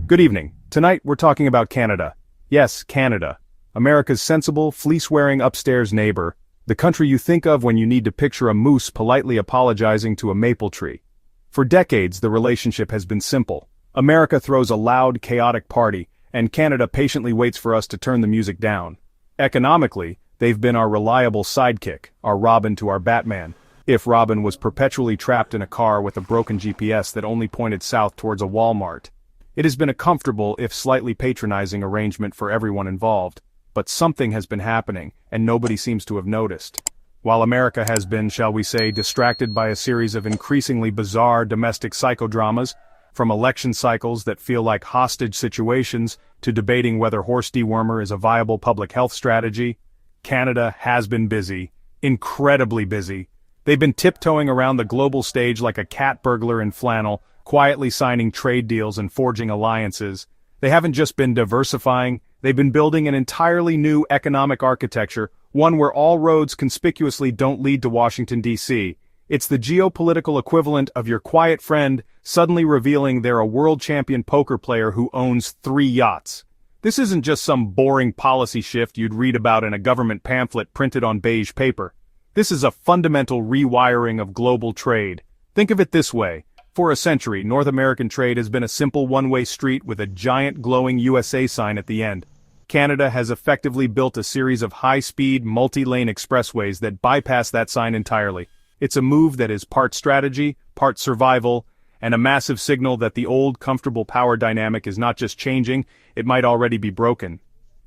Good evening. Tonight we're talking about Canada. Yes, Canada. America's sensible, fleece-wearing upstairs neighbor. The country you think of when you need to picture a moose politely apologizing to a maple tree. For decades, the relationship has been simple. America throws a loud, chaotic party, and Canada patiently waits for us to turn the music down. Economically, they've been our reliable sidekick, our Robin to our Batman. If Robin was perpetually trapped in a car with a broken GPS that only pointed south towards a Walmart. It has been a comfortable, if slightly patronizing arrangement for everyone involved. But something has been happening, and nobody seems to have noticed. While America has been, shall we say, distracted by a series of increasingly bizarre domestic psychodramas, from election cycles that feel like hostage situations to debating whether horse dewormer is a viable public health strategy, Canada has been busy, incredibly busy. They've been tiptoeing around the global stage like a cat burglar in flannel, quietly signing trade deals and forging alliances. They haven't just been diversifying, they've been building an entirely new economic architecture, one where all roads conspicuously don't lead to Washington, D.C. It's the geopolitical equivalent of your quiet friend suddenly revealing they're a world champion poker player who owns 3 yachts. This isn't just some boring policy shift you'd read about in a government pamphlet printed on beige paper. This is a fundamental rewiring of global trade. Think of it this way. For a century, North American trade has been a simple one-way street with a giant glowing USA sign at the end. Canada has effectively built a series of high-speed, multi-lane expressways that bypass that sign entirely. It's a move that is part strategy, part survival, and a massive signal that the old, comfortable power dynamic is not just changing, it might already be broken.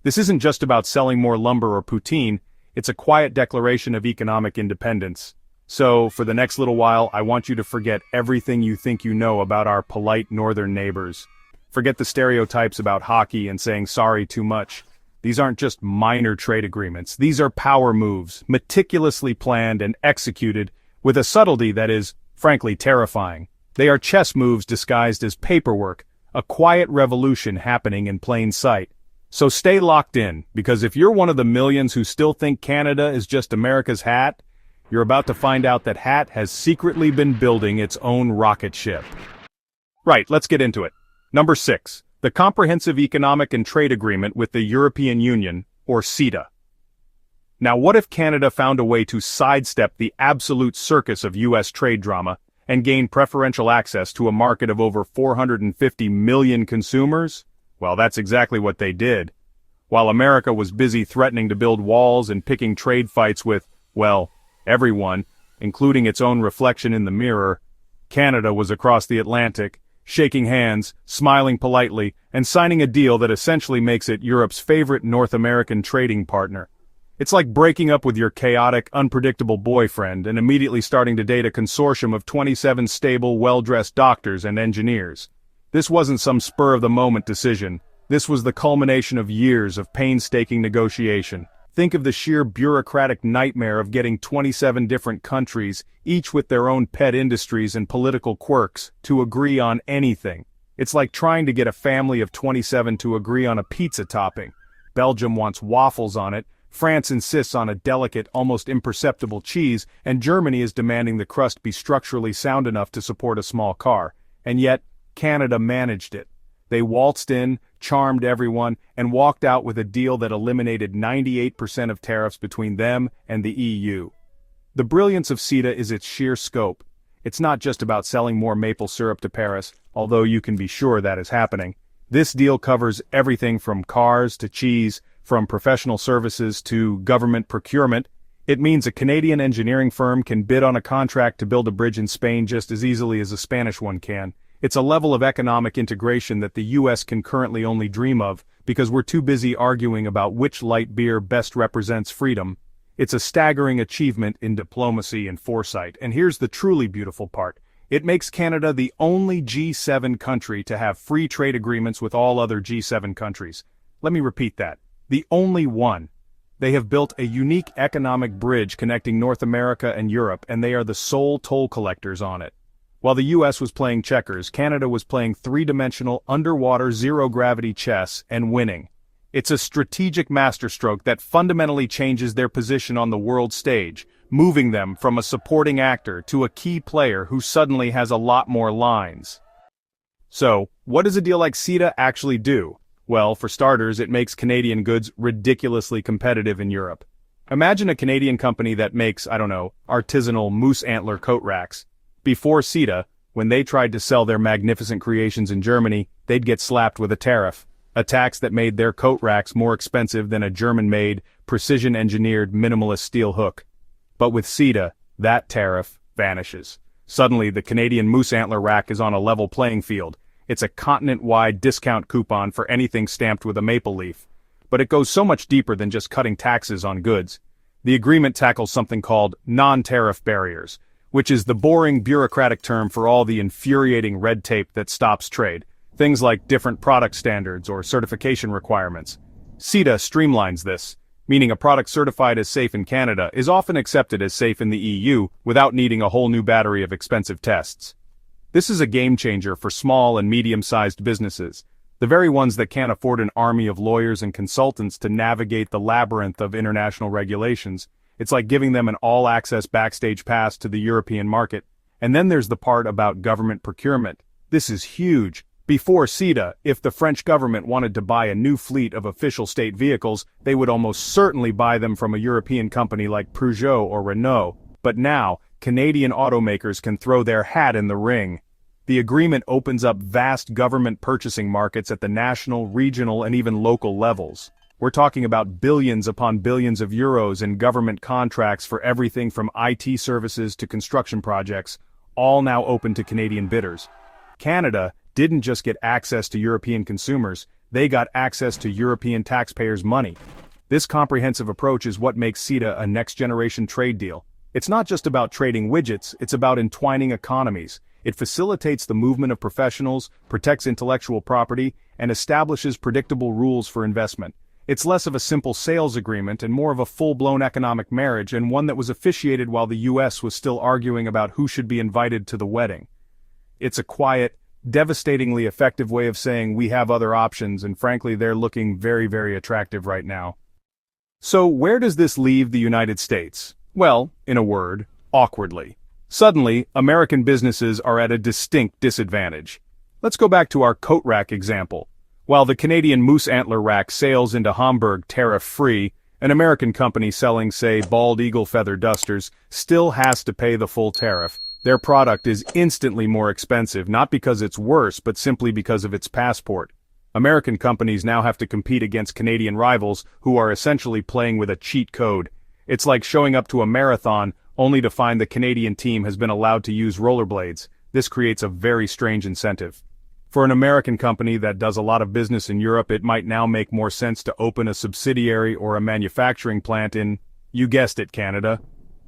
This isn't just about selling more lumber or poutine, it's a quiet declaration of economic independence. So, for the next little while, I want you to forget everything you think you know about our polite northern neighbors. Forget the stereotypes about hockey and saying sorry too much. These aren't just minor trade agreements, these are power moves, meticulously planned and executed, with a subtlety that is, frankly, terrifying. They are chess moves disguised as paperwork, a quiet revolution happening in plain sight. So stay locked in, because if you're one of the millions who still think Canada is just America's hat, you're about to find out that Hat has secretly been building its own rocket ship. Right, let's get into it. Number 6. The Comprehensive Economic and Trade Agreement with the European Union, or CETA. Now what if Canada found a way to sidestep the absolute circus of US trade drama and gain preferential access to a market of over 450 million consumers? Well, that's exactly what they did. While America was busy threatening to build walls and picking trade fights with, well, everyone, including its own reflection in the mirror, Canada was across the Atlantic, shaking hands, smiling politely, and signing a deal that essentially makes it Europe's favorite North American trading partner. It's like breaking up with your chaotic, unpredictable boyfriend and immediately starting to date a consortium of 27 stable, well-dressed doctors and engineers. This wasn't some spur-of-the-moment decision. This was the culmination of years of painstaking negotiation. Think of the sheer bureaucratic nightmare of getting 27 different countries, each with their own pet industries and political quirks, to agree on anything. It's like trying to get a family of 27 to agree on a pizza topping. Belgium wants waffles on it, France insists on a delicate, almost imperceptible cheese, and Germany is demanding the crust be structurally sound enough to support a small car. And yet, Canada managed it. They waltzed in, charmed everyone, and walked out with a deal that eliminated 98% of tariffs between them and the EU. The brilliance of CETA is its sheer scope. It's not just about selling more maple syrup to Paris, although you can be sure that is happening. This deal covers everything from cars to cheese, from professional services to government procurement. It means a Canadian engineering firm can bid on a contract to build a bridge in Spain just as easily as a Spanish one can. It's a level of economic integration that the US can currently only dream of, because we're too busy arguing about which light beer best represents freedom. It's a staggering achievement in diplomacy and foresight, and here's the truly beautiful part. It makes Canada the only G7 country to have free trade agreements with all other G7 countries. Let me repeat that. The only one. They have built a unique economic bridge connecting North America and Europe, and they are the sole toll collectors on it. While the US was playing checkers, Canada was playing three-dimensional, underwater, zero-gravity chess and winning. It's a strategic masterstroke that fundamentally changes their position on the world stage, moving them from a supporting actor to a key player who suddenly has a lot more lines. So, what does a deal like CETA actually do? Well, for starters, it makes Canadian goods ridiculously competitive in Europe. Imagine a Canadian company that makes, I don't know, artisanal moose antler coat racks. Before CETA, when they tried to sell their magnificent creations in Germany, they'd get slapped with a tariff. A tax that made their coat racks more expensive than a German-made, precision-engineered minimalist steel hook. But with CETA, that tariff vanishes. Suddenly, the Canadian moose antler rack is on a level playing field. It's a continent-wide discount coupon for anything stamped with a maple leaf. But it goes so much deeper than just cutting taxes on goods. The agreement tackles something called non-tariff barriers, which is the boring bureaucratic term for all the infuriating red tape that stops trade. Things like different product standards or certification requirements. CETA streamlines this, meaning a product certified as safe in Canada is often accepted as safe in the EU without needing a whole new battery of expensive tests. This is a game changer for small and medium-sized businesses, the very ones that can't afford an army of lawyers and consultants to navigate the labyrinth of international regulations. It's like giving them an all-access backstage pass to the European market. And then there's the part about government procurement. This is huge. Before CETA, if the French government wanted to buy a new fleet of official state vehicles, they would almost certainly buy them from a European company like Peugeot or Renault. But now, Canadian automakers can throw their hat in the ring. The agreement opens up vast government purchasing markets at the national, regional, and even local levels. We're talking about billions upon billions of euros in government contracts for everything from IT services to construction projects, all now open to Canadian bidders. Canada didn't just get access to European consumers, they got access to European taxpayers' money. This comprehensive approach is what makes CETA a next-generation trade deal. It's not just about trading widgets, it's about entwining economies. It facilitates the movement of professionals, protects intellectual property, and establishes predictable rules for investment. It's less of a simple sales agreement and more of a full-blown economic marriage, and one that was officiated while the US was still arguing about who should be invited to the wedding. It's a quiet, devastatingly effective way of saying we have other options, and frankly they're looking very, very attractive right now. So where does this leave the United States? Well, in a word, awkwardly. Suddenly, American businesses are at a distinct disadvantage. Let's go back to our coat rack example. While the Canadian moose antler rack sails into Hamburg tariff-free, an American company selling, say, bald eagle feather dusters still has to pay the full tariff. Their product is instantly more expensive, not because it's worse, but simply because of its passport. American companies now have to compete against Canadian rivals who are essentially playing with a cheat code. It's like showing up to a marathon only to find the Canadian team has been allowed to use rollerblades. This creates a very strange incentive. For an American company that does a lot of business in Europe, it might now make more sense to open a subsidiary or a manufacturing plant in, you guessed it, Canada.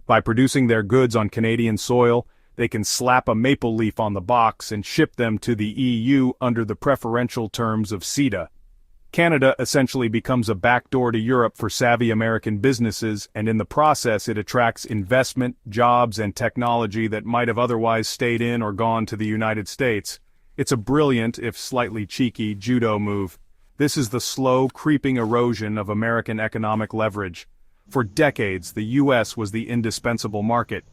By producing their goods on Canadian soil, they can slap a maple leaf on the box and ship them to the EU under the preferential terms of CETA. Canada essentially becomes a backdoor to Europe for savvy American businesses, and in the process it attracts investment, jobs, and technology that might have otherwise stayed in or gone to the United States. It's a brilliant, if slightly cheeky, judo move. This is the slow, creeping erosion of American economic leverage. For decades, the U.S. was the indispensable market.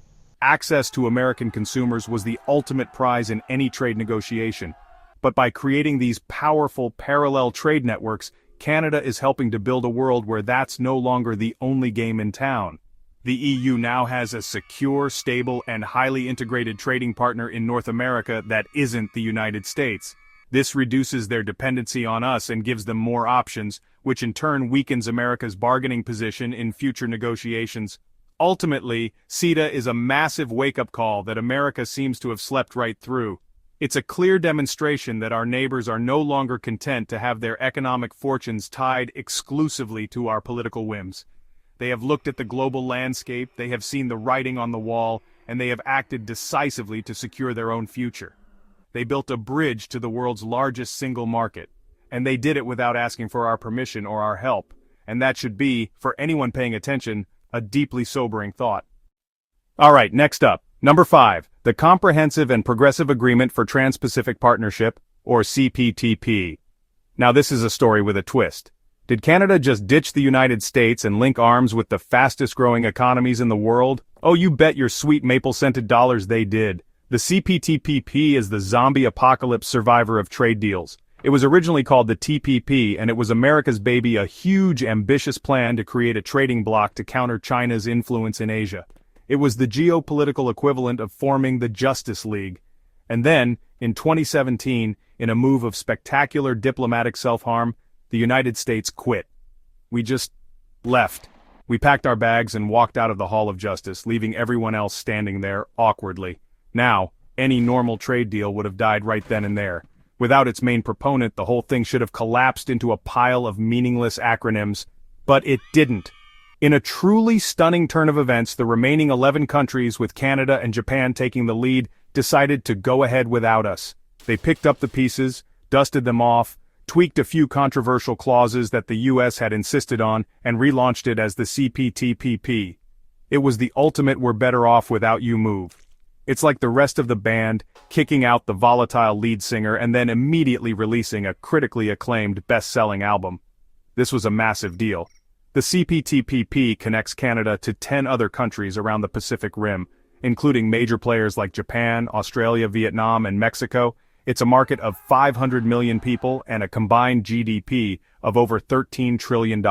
Access to American consumers was the ultimate prize in any trade negotiation. But by creating these powerful parallel trade networks, Canada is helping to build a world where that's no longer the only game in town. The EU now has a secure, stable, and highly integrated trading partner in North America that isn't the United States. This reduces their dependency on us and gives them more options, which in turn weakens America's bargaining position in future negotiations. Ultimately, CETA is a massive wake-up call that America seems to have slept right through. It's a clear demonstration that our neighbors are no longer content to have their economic fortunes tied exclusively to our political whims. They have looked at the global landscape, they have seen the writing on the wall, and they have acted decisively to secure their own future. They built a bridge to the world's largest single market, and they did it without asking for our permission or our help, and that should be, for anyone paying attention, a deeply sobering thought. Alright, next up, number 5, the Comprehensive and Progressive Agreement for Trans-Pacific Partnership, or CPTPP. Now this is a story with a twist. Did Canada just ditch the United States and link arms with the fastest-growing economies in the world? Oh, you bet your sweet maple-scented dollars they did. The CPTPP is the zombie apocalypse survivor of trade deals. It was originally called the TPP, and it was America's baby, a huge, ambitious plan to create a trading bloc to counter China's influence in Asia. It was the geopolitical equivalent of forming the Justice League. And then, in 2017, in a move of spectacular diplomatic self-harm, the United States quit. We just left. We packed our bags and walked out of the Hall of Justice, leaving everyone else standing there, awkwardly. Now, any normal trade deal would have died right then and there. Without its main proponent, the whole thing should have collapsed into a pile of meaningless acronyms. But it didn't. In a truly stunning turn of events, the remaining 11 countries, with Canada and Japan taking the lead, decided to go ahead without us. They picked up the pieces, dusted them off, tweaked a few controversial clauses that the US had insisted on, and relaunched it as the CPTPP. It was the ultimate "we're better off without you" move. It's like the rest of the band, kicking out the volatile lead singer and then immediately releasing a critically acclaimed best-selling album. This was a massive deal. The CPTPP connects Canada to 10 other countries around the Pacific Rim, including major players like Japan, Australia, Vietnam, and Mexico. It's a market of 500 million people and a combined GDP of over $13 trillion.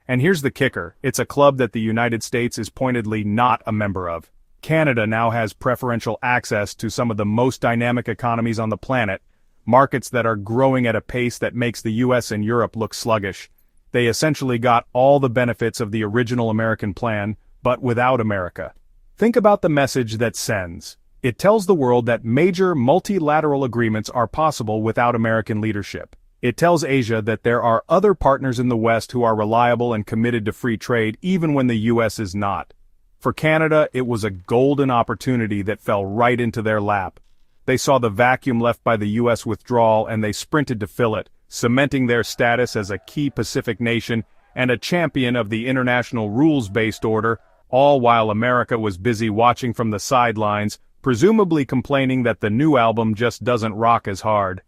And here's the kicker, it's a club that the United States is pointedly not a member of. Canada now has preferential access to some of the most dynamic economies on the planet, markets that are growing at a pace that makes the US and Europe look sluggish. They essentially got all the benefits of the original American plan, but without America. Think about the message that sends. It tells the world that major multilateral agreements are possible without American leadership. It tells Asia that there are other partners in the West who are reliable and committed to free trade even when the US is not. For Canada, it was a golden opportunity that fell right into their lap. They saw the vacuum left by the US withdrawal and they sprinted to fill it, cementing their status as a key Pacific nation and a champion of the international rules-based order, all while America was busy watching from the sidelines, presumably complaining that the new album just doesn't rock as hard.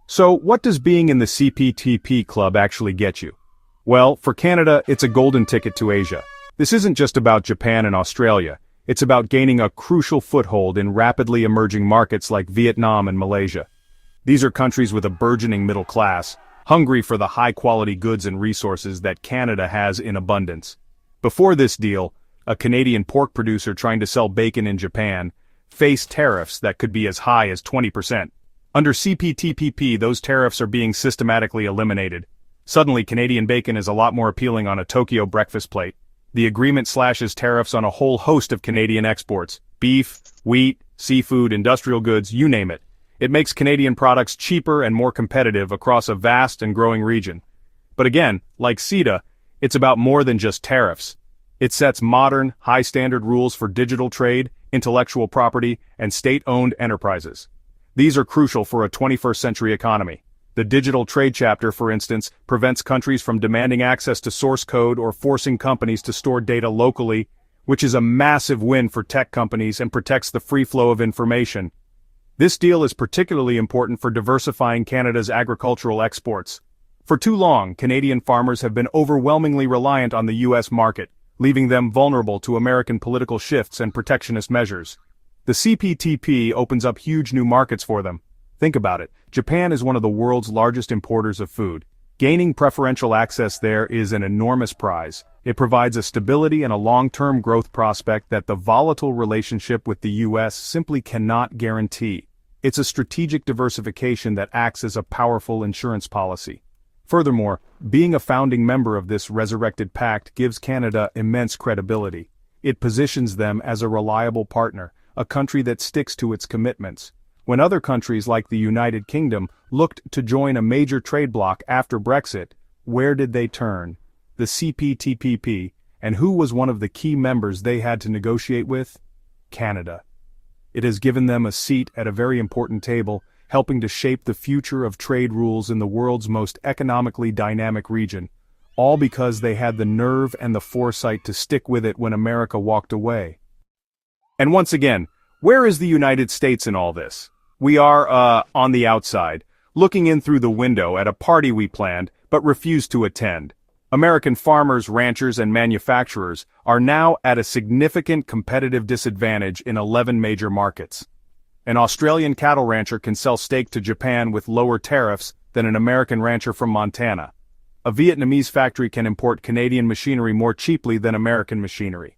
So, what does being in the CPTP club actually get you? Well, for Canada, it's a golden ticket to Asia. This isn't just about Japan and Australia, it's about gaining a crucial foothold in rapidly emerging markets like Vietnam and Malaysia. These are countries with a burgeoning middle class, hungry for the high-quality goods and resources that Canada has in abundance. Before this deal, a Canadian pork producer trying to sell bacon in Japan faced tariffs that could be as high as 20%. Under CPTPP, those tariffs are being systematically eliminated. Suddenly, Canadian bacon is a lot more appealing on a Tokyo breakfast plate. The agreement slashes tariffs on a whole host of Canadian exports: beef, wheat, seafood, industrial goods, you name it. It makes Canadian products cheaper and more competitive across a vast and growing region. But again, like CETA, it's about more than just tariffs. It sets modern, high-standard rules for digital trade, intellectual property, and state-owned enterprises. These are crucial for a 21st-century economy. The digital trade chapter, for instance, prevents countries from demanding access to source code or forcing companies to store data locally, which is a massive win for tech companies and protects the free flow of information. This deal is particularly important for diversifying Canada's agricultural exports. For too long, Canadian farmers have been overwhelmingly reliant on the US market, leaving them vulnerable to American political shifts and protectionist measures. The CPTP opens up huge new markets for them. Think about it. Japan is one of the world's largest importers of food. Gaining preferential access there is an enormous prize. It provides a stability and a long-term growth prospect that the volatile relationship with the US simply cannot guarantee. It's a strategic diversification that acts as a powerful insurance policy. Furthermore, being a founding member of this resurrected pact gives Canada immense credibility. It positions them as a reliable partner, a country that sticks to its commitments. When other countries like the United Kingdom looked to join a major trade bloc after Brexit, where did they turn? The CPTPP. And who was one of the key members they had to negotiate with? Canada. It has given them a seat at a very important table, helping to shape the future of trade rules in the world's most economically dynamic region, all because they had the nerve and the foresight to stick with it when America walked away. And once again, where is the United States in all this? We are, on the outside, looking in through the window at a party we planned, but refused to attend. American farmers, ranchers, and manufacturers are now at a significant competitive disadvantage in 11 major markets. An Australian cattle rancher can sell steak to Japan with lower tariffs than an American rancher from Montana. A Vietnamese factory can import Canadian machinery more cheaply than American machinery.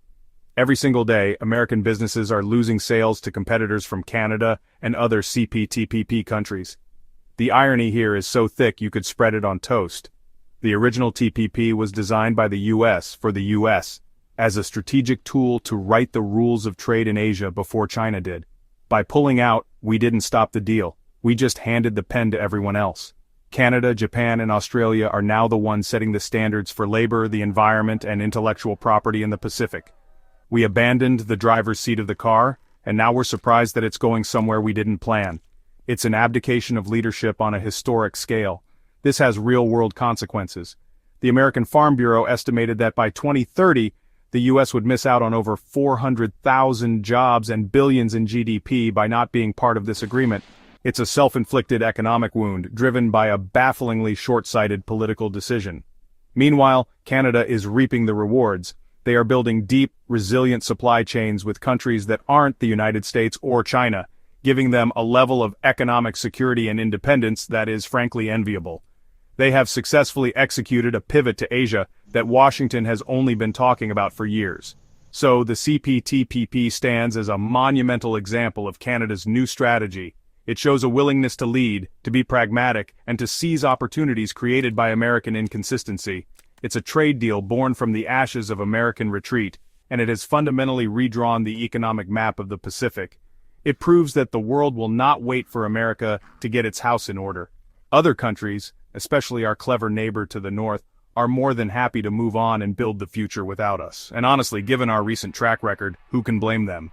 Every single day, American businesses are losing sales to competitors from Canada and other CPTPP countries. The irony here is so thick you could spread it on toast. The original TPP was designed by the US for the US, as a strategic tool to write the rules of trade in Asia before China did. By pulling out, we didn't stop the deal, we just handed the pen to everyone else. Canada, Japan, and Australia are now the ones setting the standards for labor, the environment, and intellectual property in the Pacific. We abandoned the driver's seat of the car, and now we're surprised that it's going somewhere we didn't plan. It's an abdication of leadership on a historic scale. This has real-world consequences. The American Farm Bureau estimated that by 2030, the U.S. would miss out on over 400,000 jobs and billions in GDP by not being part of this agreement. It's a self-inflicted economic wound, driven by a bafflingly short-sighted political decision. Meanwhile, Canada is reaping the rewards. They are building deep, resilient supply chains with countries that aren't the United States or China, giving them a level of economic security and independence that is frankly enviable. They have successfully executed a pivot to Asia that Washington has only been talking about for years. So the CPTPP stands as a monumental example of Canada's new strategy. It shows a willingness to lead, to be pragmatic, and to seize opportunities created by American inconsistency. It's a trade deal born from the ashes of American retreat, and it has fundamentally redrawn the economic map of the Pacific. It proves that the world will not wait for America to get its house in order. Other countries, especially our clever neighbor to the north, are more than happy to move on and build the future without us. And honestly, given our recent track record, who can blame them?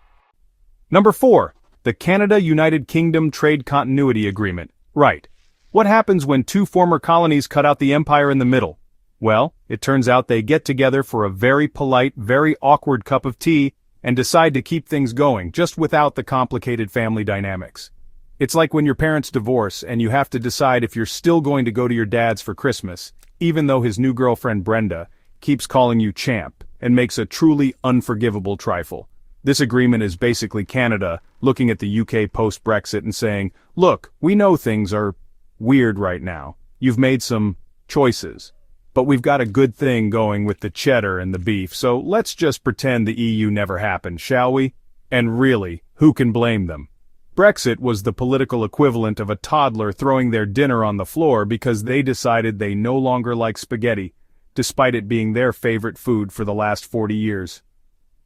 Number 4. The Canada-United Kingdom Trade Continuity Agreement. Right. What happens when two former colonies cut out the empire in the middle? Well, it turns out they get together for a very polite, very awkward cup of tea and decide to keep things going, just without the complicated family dynamics. It's like when your parents divorce and you have to decide if you're still going to go to your dad's for Christmas, even though his new girlfriend Brenda keeps calling you champ and makes a truly unforgivable trifle. This agreement is basically Canada looking at the UK post-Brexit and saying, look, we know things are weird right now. You've made some choices. But we've got a good thing going with the cheddar and the beef, so let's just pretend the EU never happened, shall we? And really, who can blame them? Brexit was the political equivalent of a toddler throwing their dinner on the floor because they decided they no longer like spaghetti, despite it being their favorite food for the last 40 years.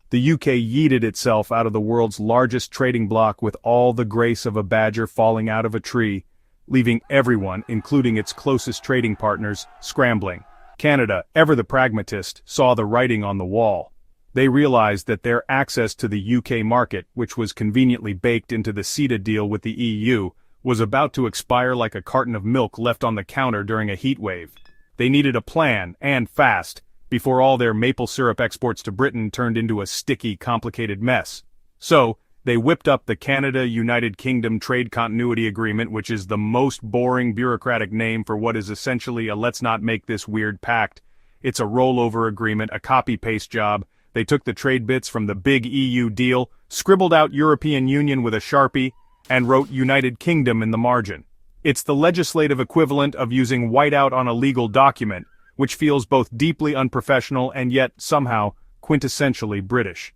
The UK yeeted itself out of the world's largest trading bloc with all the grace of a badger falling out of a tree, leaving everyone, including its closest trading partners, scrambling. Canada, ever the pragmatist, saw the writing on the wall. They realized that their access to the UK market, which was conveniently baked into the CETA deal with the EU, was about to expire like a carton of milk left on the counter during a heat wave. They needed a plan, and fast, before all their maple syrup exports to Britain turned into a sticky, complicated mess. So, they whipped up the Canada-United Kingdom Trade Continuity Agreement, which is the most boring bureaucratic name for what is essentially a let's not make this weird pact. It's a rollover agreement, a copy-paste job. They took the trade bits from the big EU deal, scribbled out European Union with a Sharpie, and wrote United Kingdom in the margin. It's the legislative equivalent of using whiteout on a legal document, which feels both deeply unprofessional and yet, somehow, quintessentially British.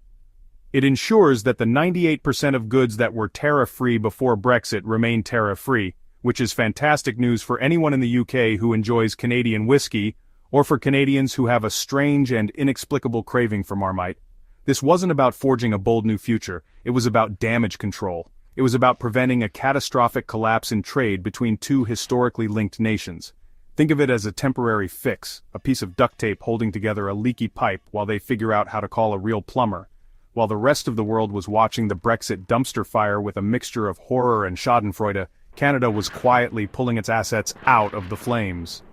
It ensures that the 98% of goods that were tariff-free before Brexit remain tariff-free, which is fantastic news for anyone in the UK who enjoys Canadian whiskey, or for Canadians who have a strange and inexplicable craving for Marmite. This wasn't about forging a bold new future, it was about damage control. It was about preventing a catastrophic collapse in trade between two historically linked nations. Think of it as a temporary fix, a piece of duct tape holding together a leaky pipe while they figure out how to call a real plumber. While the rest of the world was watching the Brexit dumpster fire with a mixture of horror and schadenfreude, Canada was quietly pulling its assets out of the flames.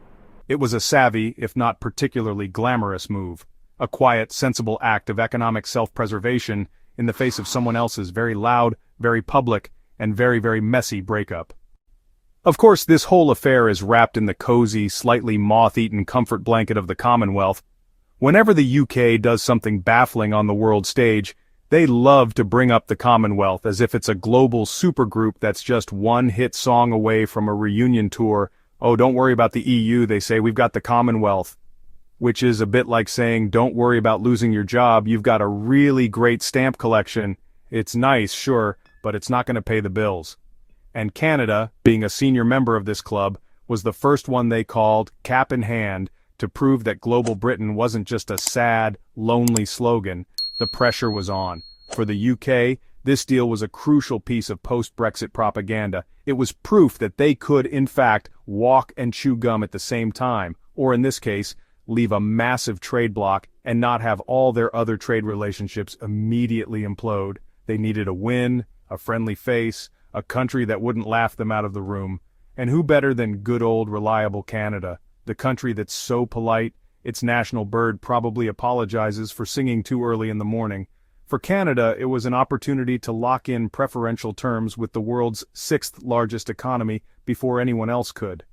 It was a savvy, if not particularly glamorous move, a quiet, sensible act of economic self-preservation in the face of someone else's very loud, very public, and very, very messy breakup. Of course, this whole affair is wrapped in the cozy, slightly moth-eaten comfort blanket of the Commonwealth. Whenever the UK does something baffling on the world stage, They love to bring up the Commonwealth as if it's a global supergroup that's just one hit song away from a reunion tour. Oh, don't worry about the EU, they say, we've got the Commonwealth. Which is a bit like saying, don't worry about losing your job, you've got a really great stamp collection. It's nice, sure, but it's not going to pay the bills. And Canada, being a senior member of this club, was the first one they called, cap in hand, to prove that Global Britain wasn't just a sad, lonely slogan. The pressure was on. For the UK, this deal was a crucial piece of post-Brexit propaganda. It was proof that they could, in fact, walk and chew gum at the same time, or in this case, leave a massive trade bloc and not have all their other trade relationships immediately implode. They needed a win, a friendly face, a country that wouldn't laugh them out of the room. And who better than good old reliable Canada, the country that's so polite, its national bird probably apologizes for singing too early in the morning. For Canada, it was an opportunity to lock in preferential terms with the world's sixth largest economy before anyone else could.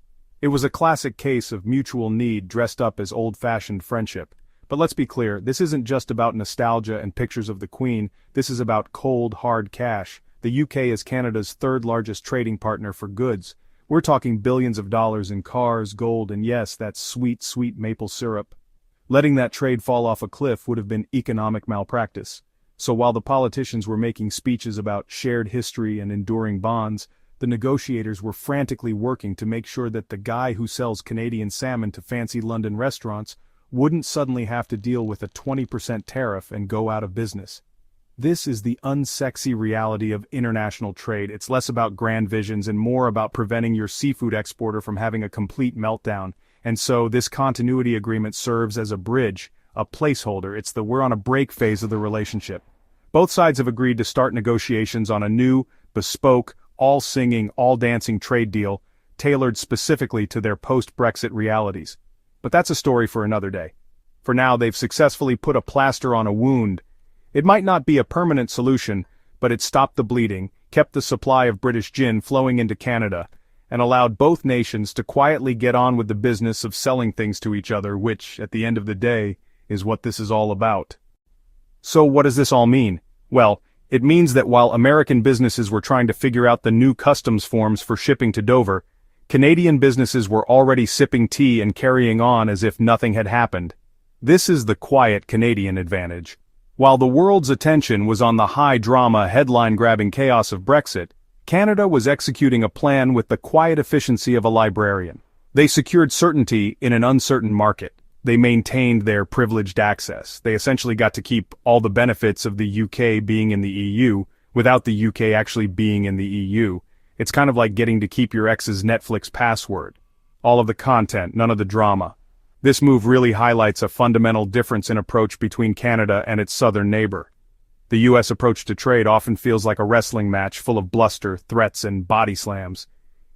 It was a classic case of mutual need dressed up as old-fashioned friendship. But let's be clear, this isn't just about nostalgia and pictures of the Queen, this is about cold, hard cash. The UK is Canada's third largest trading partner for goods. We're talking billions of dollars in cars, gold, and yes, that sweet, sweet maple syrup. Letting that trade fall off a cliff would have been economic malpractice. So while the politicians were making speeches about shared history and enduring bonds, the negotiators were frantically working to make sure that the guy who sells Canadian salmon to fancy London restaurants wouldn't suddenly have to deal with a 20% tariff and go out of business. This is the unsexy reality of international trade. It's less about grand visions and more about preventing your seafood exporter from having a complete meltdown. And so this continuity agreement serves as a bridge, a placeholder. It's the we're on a break phase of the relationship. Both sides have agreed to start negotiations on a new, bespoke, all-singing, all-dancing trade deal, tailored specifically to their post-Brexit realities. But that's a story for another day. For now, they've successfully put a plaster on a wound. It might not be a permanent solution, but it stopped the bleeding, kept the supply of British gin flowing into Canada, and allowed both nations to quietly get on with the business of selling things to each other, which, at the end of the day, is what this is all about. So what does this all mean? Well, it means that while American businesses were trying to figure out the new customs forms for shipping to Dover, Canadian businesses were already sipping tea and carrying on as if nothing had happened. This is the quiet Canadian advantage. While the world's attention was on the high-drama, headline-grabbing chaos of Brexit, Canada was executing a plan with the quiet efficiency of a librarian. They secured certainty in an uncertain market. They maintained their privileged access. They essentially got to keep all the benefits of the UK being in the EU, without the UK actually being in the EU. It's kind of like getting to keep your ex's Netflix password. All of the content, none of the drama. This move really highlights a fundamental difference in approach between Canada and its southern neighbor. The US approach to trade often feels like a wrestling match full of bluster, threats, and body slams.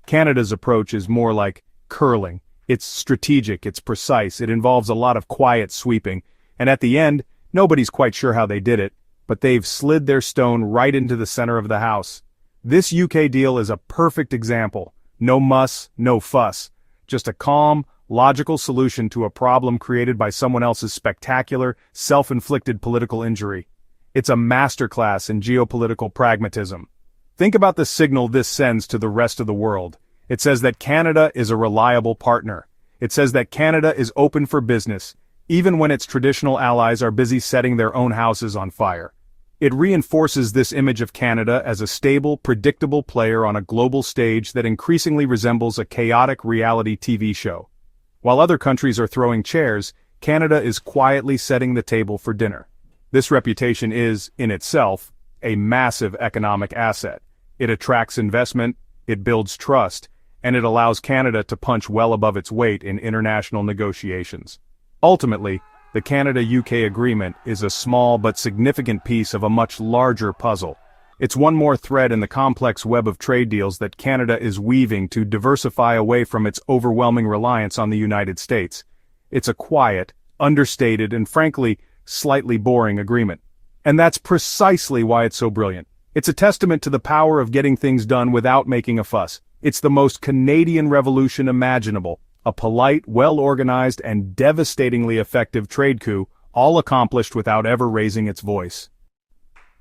Canada's approach is more like curling. It's strategic, it's precise, it involves a lot of quiet sweeping, and at the end, nobody's quite sure how they did it, but they've slid their stone right into the center of the house. This UK deal is a perfect example. No muss, no fuss. Just a calm, logical solution to a problem created by someone else's spectacular, self-inflicted political injury. It's a masterclass in geopolitical pragmatism. Think about the signal this sends to the rest of the world. It says that Canada is a reliable partner. It says that Canada is open for business, even when its traditional allies are busy setting their own houses on fire. It reinforces this image of Canada as a stable, predictable player on a global stage that increasingly resembles a chaotic reality TV show. While other countries are throwing chairs, Canada is quietly setting the table for dinner. This reputation is, in itself, a massive economic asset. It attracts investment, it builds trust, and it allows Canada to punch well above its weight in international negotiations. Ultimately, the Canada-UK agreement is a small but significant piece of a much larger puzzle. It's one more thread in the complex web of trade deals that Canada is weaving to diversify away from its overwhelming reliance on the United States. It's a quiet, understated, and frankly, slightly boring agreement. And that's precisely why it's so brilliant. It's a testament to the power of getting things done without making a fuss. It's the most Canadian revolution imaginable, a polite, well-organized, and devastatingly effective trade coup, all accomplished without ever raising its voice.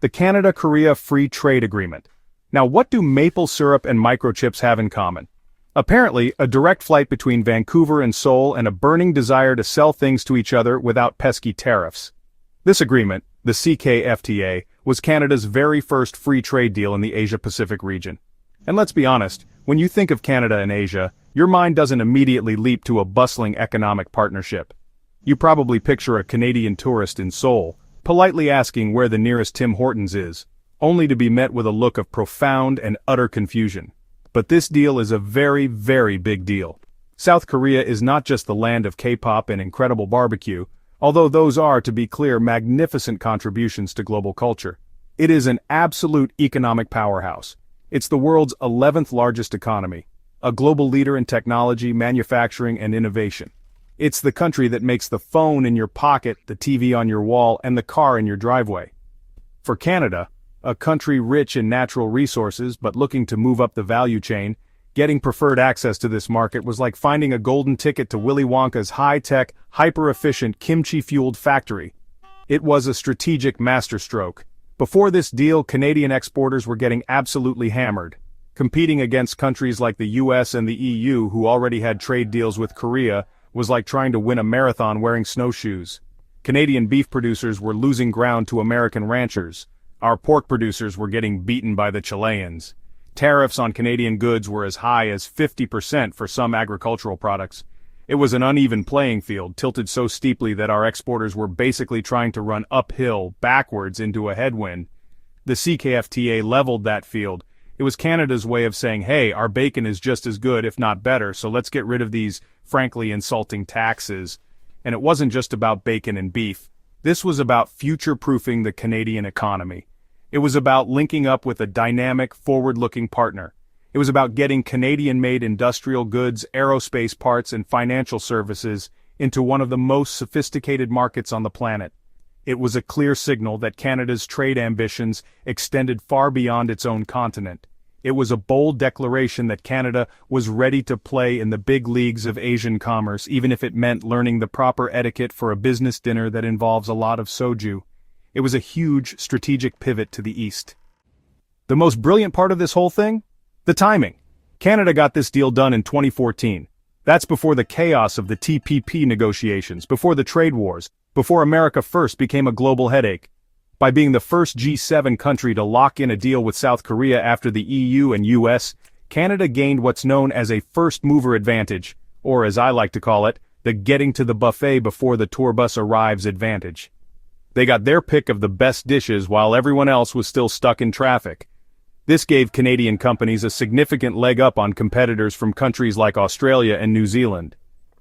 the Canada-Korea Free Trade Agreement. Now, what do maple syrup and microchips have in common? Apparently, a direct flight between Vancouver and Seoul and a burning desire to sell things to each other without pesky tariffs. This agreement, the CKFTA, was Canada's very first free trade deal in the Asia-Pacific region. And let's be honest, when you think of Canada and Asia, your mind doesn't immediately leap to a bustling economic partnership. You probably picture a Canadian tourist in Seoul, politely asking where the nearest Tim Hortons is, only to be met with a look of profound and utter confusion. But this deal is a very, very big deal. South Korea is not just the land of K-pop and incredible barbecue, although those are, to be clear, magnificent contributions to global culture. It is an absolute economic powerhouse. It's the world's 11th largest economy, a global leader in technology, manufacturing, and innovation. It's the country that makes the phone in your pocket, the TV on your wall, and the car in your driveway. For Canada, a country rich in natural resources but looking to move up the value chain, getting preferred access to this market was like finding a golden ticket to Willy Wonka's high-tech, hyper-efficient kimchi-fueled factory. It was a strategic masterstroke. Before this deal, Canadian exporters were getting absolutely hammered. Competing against countries like the US and the EU who already had trade deals with Korea was like trying to win a marathon wearing snowshoes. Canadian beef producers were losing ground to American ranchers. Our pork producers were getting beaten by the Chileans. Tariffs on Canadian goods were as high as 50% for some agricultural products. It was an uneven playing field, tilted so steeply that our exporters were basically trying to run uphill, backwards into a headwind. The CKFTA leveled that field. It was Canada's way of saying, hey, our bacon is just as good, if not better, so let's get rid of these, frankly, insulting taxes. And it wasn't just about bacon and beef. This was about future-proofing the Canadian economy. It was about linking up with a dynamic, forward-looking partner. It was about getting Canadian-made industrial goods, aerospace parts, and financial services into one of the most sophisticated markets on the planet. It was a clear signal that Canada's trade ambitions extended far beyond its own continent. It was a bold declaration that Canada was ready to play in the big leagues of Asian commerce, even if it meant learning the proper etiquette for a business dinner that involves a lot of soju. It was a huge strategic pivot to the east. The most brilliant part of this whole thing? The timing. Canada got this deal done in 2014. That's before the chaos of the TPP negotiations, before the trade wars, before America First became a global headache. By being the first G7 country to lock in a deal with South Korea after the EU and US, Canada gained what's known as a first-mover advantage, or as I like to call it, the getting to the buffet before the tour bus arrives advantage. They got their pick of the best dishes while everyone else was still stuck in traffic. This gave Canadian companies a significant leg up on competitors from countries like Australia and New Zealand.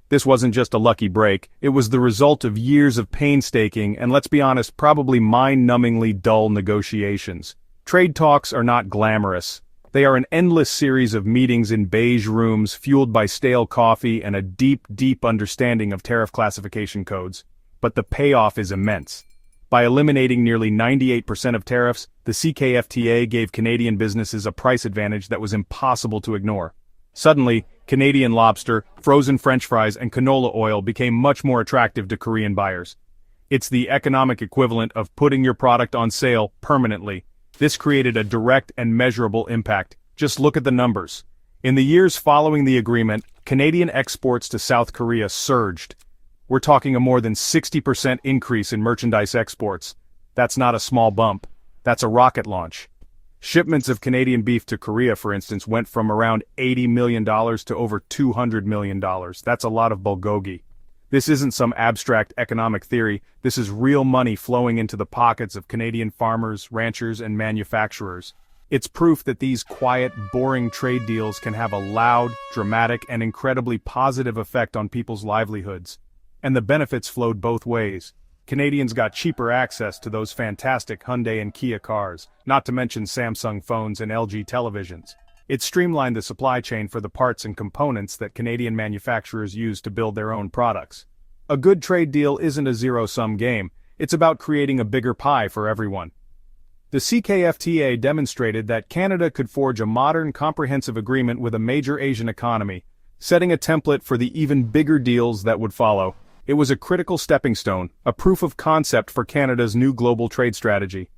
This wasn't just a lucky break, it was the result of years of painstaking and, let's be honest, probably mind-numbingly dull negotiations. Trade talks are not glamorous. They are an endless series of meetings in beige rooms fueled by stale coffee and a deep, deep understanding of tariff classification codes. But the payoff is immense. By eliminating nearly 98% of tariffs, the CKFTA gave Canadian businesses a price advantage that was impossible to ignore. Suddenly, Canadian lobster, frozen French fries, and canola oil became much more attractive to Korean buyers. It's the economic equivalent of putting your product on sale permanently. This created a direct and measurable impact. Just look at the numbers. In the years following the agreement, Canadian exports to South Korea surged. We're talking a more than 60% increase in merchandise exports. That's not a small bump. That's a rocket launch. Shipments of Canadian beef to Korea, for instance, went from around $80 million to over $200 million. That's a lot of bulgogi. This isn't some abstract economic theory. This is real money flowing into the pockets of Canadian farmers, ranchers, and manufacturers. It's proof that these quiet, boring trade deals can have a loud, dramatic, and incredibly positive effect on people's livelihoods. And the benefits flowed both ways. Canadians got cheaper access to those fantastic Hyundai and Kia cars, not to mention Samsung phones and LG televisions. It streamlined the supply chain for the parts and components that Canadian manufacturers use to build their own products. A good trade deal isn't a zero-sum game, it's about creating a bigger pie for everyone. The CKFTA demonstrated that Canada could forge a modern, comprehensive agreement with a major Asian economy, setting a template for the even bigger deals that would follow. It was a critical stepping stone, a proof of concept for Canada's new global trade strategy.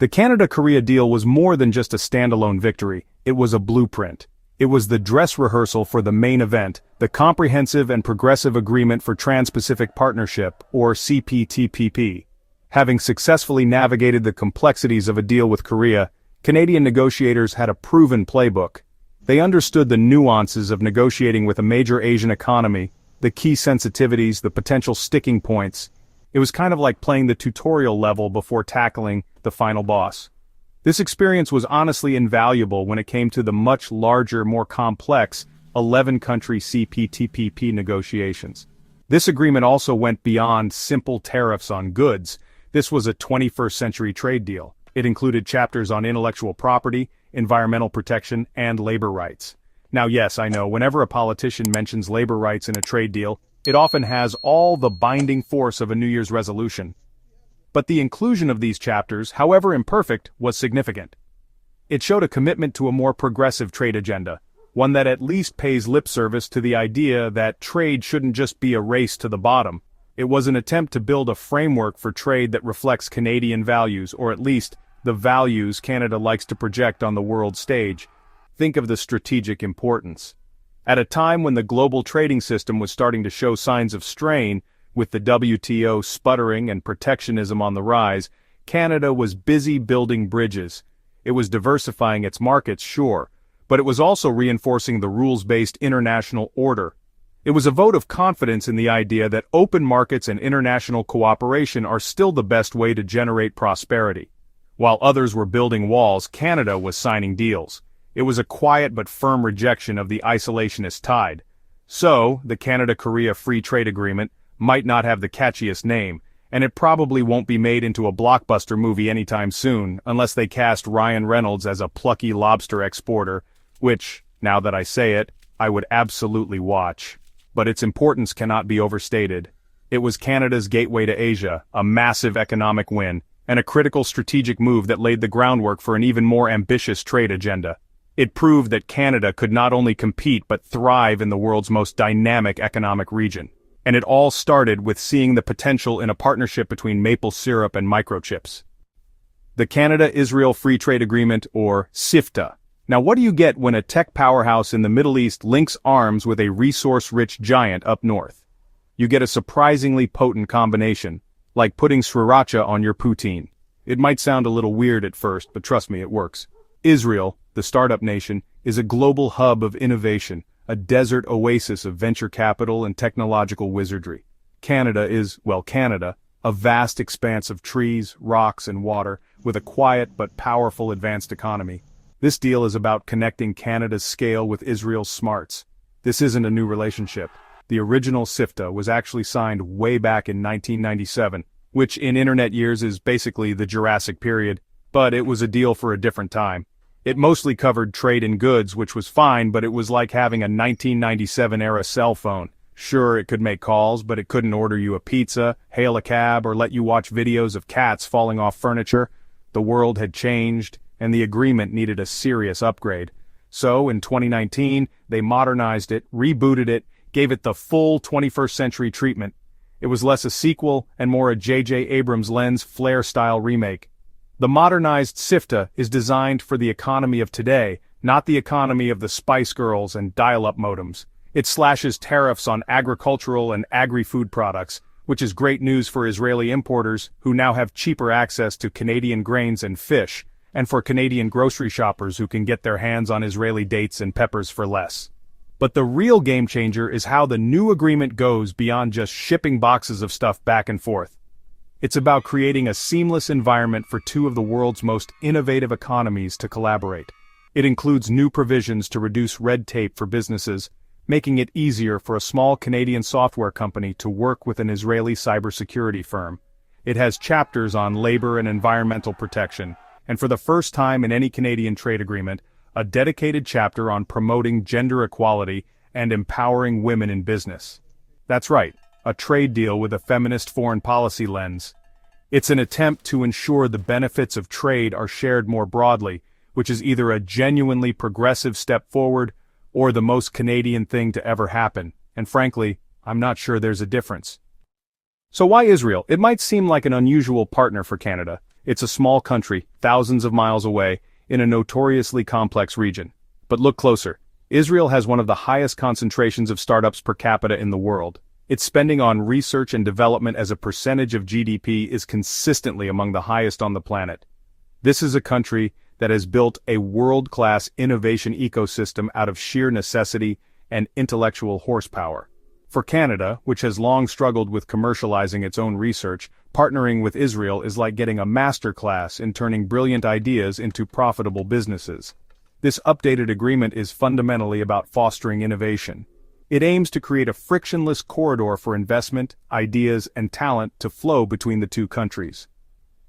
The Canada-Korea deal was more than just a standalone victory, it was a blueprint. It was the dress rehearsal for the main event, the Comprehensive and Progressive Agreement for Trans-Pacific Partnership, or CPTPP. Having successfully navigated the complexities of a deal with Korea, Canadian negotiators had a proven playbook. They understood the nuances of negotiating with a major Asian economy, the key sensitivities, the potential sticking points. It was kind of like playing the tutorial level before tackling the final boss. This experience was honestly invaluable when it came to the much larger, more complex 11-country CPTPP negotiations. This agreement also went beyond simple tariffs on goods. This was a 21st century trade deal. It included chapters on intellectual property, environmental protection, and labor rights. Now yes, I know, whenever a politician mentions labor rights in a trade deal, it often has all the binding force of a New Year's resolution. But the inclusion of these chapters, however imperfect, was significant. It showed a commitment to a more progressive trade agenda, one that at least pays lip service to the idea that trade shouldn't just be a race to the bottom. It was an attempt to build a framework for trade that reflects Canadian values, or at least the values Canada likes to project on the world stage. Think of the strategic importance. At a time when the global trading system was starting to show signs of strain, with the WTO sputtering and protectionism on the rise, Canada was busy building bridges. It was diversifying its markets, sure, but it was also reinforcing the rules-based international order. It was a vote of confidence in the idea that open markets and international cooperation are still the best way to generate prosperity. While others were building walls, Canada was signing deals. It was a quiet but firm rejection of the isolationist tide. So, the Canada-Korea Free Trade Agreement might not have the catchiest name, and it probably won't be made into a blockbuster movie anytime soon, unless they cast Ryan Reynolds as a plucky lobster exporter, which, now that I say it, I would absolutely watch. But its importance cannot be overstated. It was Canada's gateway to Asia, a massive economic win, and a critical strategic move that laid the groundwork for an even more ambitious trade agenda. It proved that Canada could not only compete but thrive in the world's most dynamic economic region. And it all started with seeing the potential in a partnership between maple syrup and microchips. The Canada-Israel Free Trade Agreement, or CETA. Now what do you get when a tech powerhouse in the Middle East links arms with a resource-rich giant up north? You get a surprisingly potent combination, like putting sriracha on your poutine. It might sound a little weird at first, but trust me, it works. Israel, the startup nation, is a global hub of innovation, a desert oasis of venture capital and technological wizardry. Canada is, well, Canada, a vast expanse of trees, rocks, and water, with a quiet but powerful advanced economy. This deal is about connecting Canada's scale with Israel's smarts. This isn't a new relationship. The original CETA was actually signed way back in 1997, which in internet years is basically the Jurassic period, but it was a deal for a different time. It mostly covered trade in goods, which was fine, but it was like having a 1997-era cell phone. Sure, it could make calls, but it couldn't order you a pizza, hail a cab, or let you watch videos of cats falling off furniture. The world had changed, and the agreement needed a serious upgrade. So, in 2019, they modernized it, rebooted it, gave it the full 21st century treatment. It was less a sequel and more a J.J. Abrams lens flare-style remake. The modernized CETA is designed for the economy of today, not the economy of the Spice Girls and dial-up modems. It slashes tariffs on agricultural and agri-food products, which is great news for Israeli importers who now have cheaper access to Canadian grains and fish, and for Canadian grocery shoppers who can get their hands on Israeli dates and peppers for less. But the real game changer is how the new agreement goes beyond just shipping boxes of stuff back and forth. It's about creating a seamless environment for two of the world's most innovative economies to collaborate. It includes new provisions to reduce red tape for businesses, making it easier for a small Canadian software company to work with an Israeli cybersecurity firm. It has chapters on labor and environmental protection, and for the first time in any Canadian trade agreement, a dedicated chapter on promoting gender equality and empowering women in business. That's right. A trade deal with a feminist foreign policy lens. It's an attempt to ensure the benefits of trade are shared more broadly, which is either a genuinely progressive step forward or the most Canadian thing to ever happen, and frankly, I'm not sure there's a difference. So why Israel? It might seem like an unusual partner for Canada. It's a small country, thousands of miles away, in a notoriously complex region. But look closer. Israel has one of the highest concentrations of startups per capita in the world. Its spending on research and development as a percentage of GDP is consistently among the highest on the planet. This is a country that has built a world-class innovation ecosystem out of sheer necessity and intellectual horsepower. For Canada, which has long struggled with commercializing its own research, partnering with Israel is like getting a masterclass in turning brilliant ideas into profitable businesses. This updated agreement is fundamentally about fostering innovation. It aims to create a frictionless corridor for investment, ideas, and talent to flow between the two countries.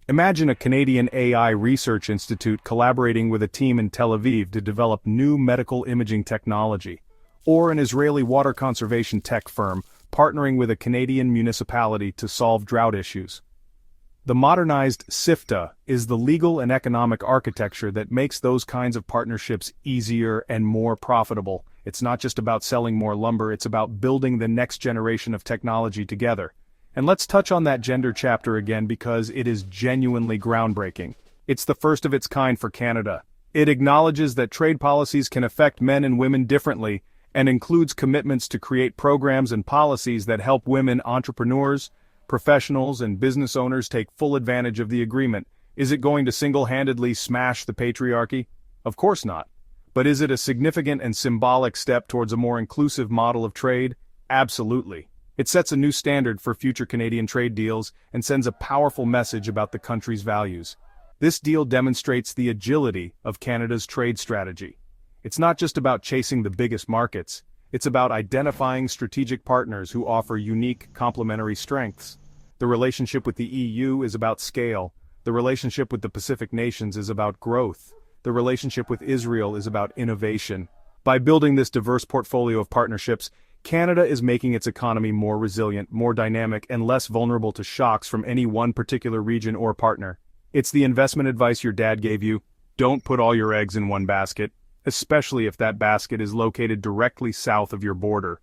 Imagine a Canadian AI research institute collaborating with a team in Tel Aviv to develop new medical imaging technology, or an Israeli water conservation tech firm partnering with a Canadian municipality to solve drought issues. The modernized CETA is the legal and economic architecture that makes those kinds of partnerships easier and more profitable. It's not just about selling more lumber, it's about building the next generation of technology together. And let's touch on that gender chapter again because it is genuinely groundbreaking. It's the first of its kind for Canada. It acknowledges that trade policies can affect men and women differently, and includes commitments to create programs and policies that help women entrepreneurs, professionals, and business owners take full advantage of the agreement. Is it going to single-handedly smash the patriarchy? Of course not. But is it a significant and symbolic step towards a more inclusive model of trade? Absolutely. It sets a new standard for future Canadian trade deals and sends a powerful message about the country's values. This deal demonstrates the agility of Canada's trade strategy. It's not just about chasing the biggest markets, it's about identifying strategic partners who offer unique complementary strengths. The relationship with the EU is about scale. The relationship with the Pacific nations is about growth. The relationship with Israel is about innovation. By building this diverse portfolio of partnerships, Canada is making its economy more resilient, more dynamic, and less vulnerable to shocks from any one particular region or partner. It's the investment advice your dad gave you. Don't put all your eggs in one basket, especially if that basket is located directly south of your border.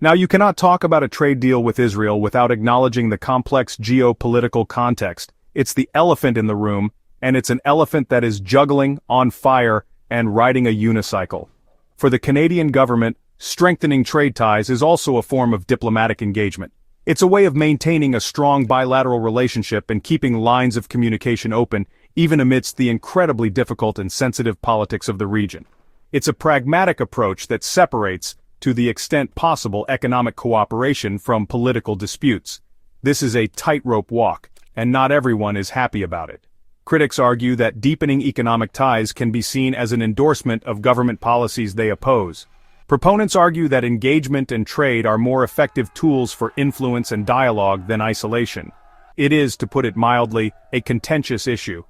Now, you cannot talk about a trade deal with Israel without acknowledging the complex geopolitical context. It's the elephant in the room, and it's an elephant that is juggling, on fire, and riding a unicycle. For the Canadian government, strengthening trade ties is also a form of diplomatic engagement. It's a way of maintaining a strong bilateral relationship and keeping lines of communication open, even amidst the incredibly difficult and sensitive politics of the region. It's a pragmatic approach that separates, to the extent possible, economic cooperation from political disputes. This is a tightrope walk, and not everyone is happy about it. Critics argue that deepening economic ties can be seen as an endorsement of government policies they oppose. Proponents argue that engagement and trade are more effective tools for influence and dialogue than isolation. It is, to put it mildly, a contentious issue.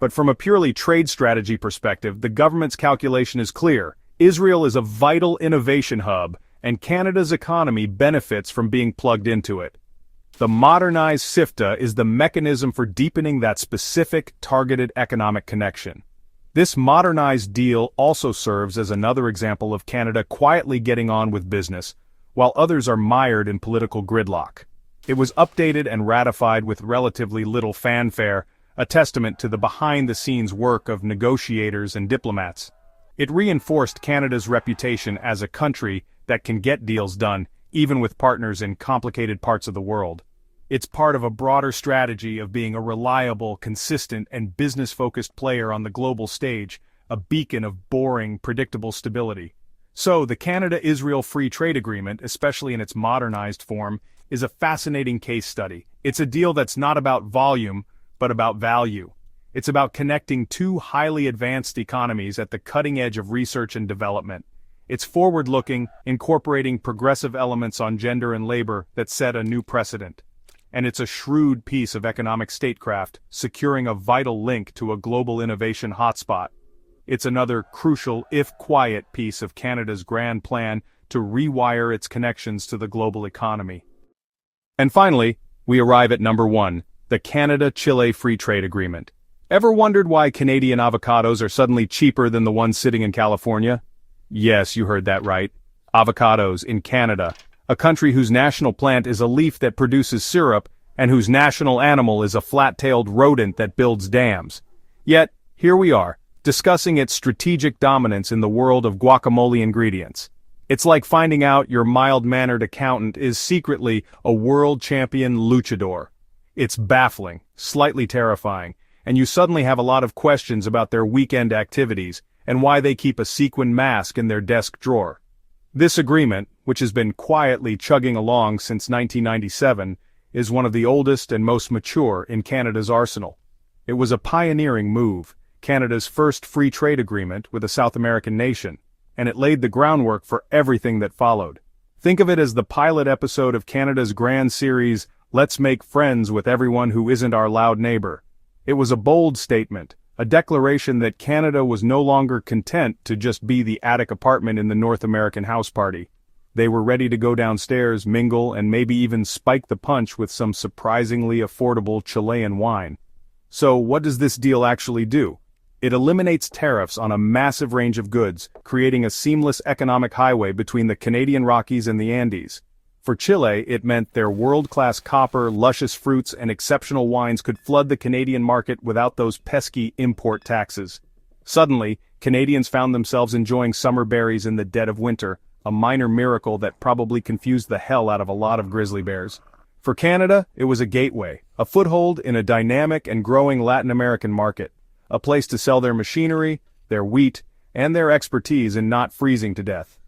But from a purely trade strategy perspective, the government's calculation is clear. Israel is a vital innovation hub, and Canada's economy benefits from being plugged into it. The modernized CETA is the mechanism for deepening that specific, targeted economic connection. This modernized deal also serves as another example of Canada quietly getting on with business, while others are mired in political gridlock. It was updated and ratified with relatively little fanfare, a testament to the behind-the-scenes work of negotiators and diplomats. It reinforced Canada's reputation as a country that can get deals done, even with partners in complicated parts of the world. It's part of a broader strategy of being a reliable, consistent, and business-focused player on the global stage, a beacon of boring, predictable stability. So, the Canada-Israel Free Trade Agreement, especially in its modernized form, is a fascinating case study. It's a deal that's not about volume, but about value. It's about connecting two highly advanced economies at the cutting edge of research and development. It's forward-looking, incorporating progressive elements on gender and labor that set a new precedent. And it's a shrewd piece of economic statecraft, securing a vital link to a global innovation hotspot. It's another crucial, if quiet, piece of Canada's grand plan to rewire its connections to the global economy. And finally, we arrive at number 1, the Canada-Chile Free Trade Agreement. Ever wondered why Canadian avocados are suddenly cheaper than the ones sitting in California? Yes, you heard that right. Avocados in Canada, a country whose national plant is a leaf that produces syrup and whose national animal is a flat-tailed rodent that builds dams. Yet, here we are, discussing its strategic dominance in the world of guacamole ingredients. It's like finding out your mild-mannered accountant is secretly a world champion luchador. It's baffling, slightly terrifying, and you suddenly have a lot of questions about their weekend activities and why they keep a sequin mask in their desk drawer. This agreement, which has been quietly chugging along since 1997, is one of the oldest and most mature in Canada's arsenal. It was a pioneering move, Canada's first free trade agreement with a South American nation, and it laid the groundwork for everything that followed. Think of it as the pilot episode of Canada's grand series, Let's Make Friends with Everyone Who Isn't Our Loud Neighbor. It was a bold statement, a declaration that Canada was no longer content to just be the attic apartment in the North American house party. They were ready to go downstairs, mingle, and maybe even spike the punch with some surprisingly affordable Chilean wine. So what does this deal actually do? It eliminates tariffs on a massive range of goods, creating a seamless economic highway between the Canadian Rockies and the Andes. For Chile, it meant their world-class copper, luscious fruits, and exceptional wines could flood the Canadian market without those pesky import taxes. Suddenly, Canadians found themselves enjoying summer berries in the dead of winter, a minor miracle that probably confused the hell out of a lot of grizzly bears. For Canada, it was a gateway, a foothold in a dynamic and growing Latin American market, a place to sell their machinery, their wheat, and their expertise in not freezing to death.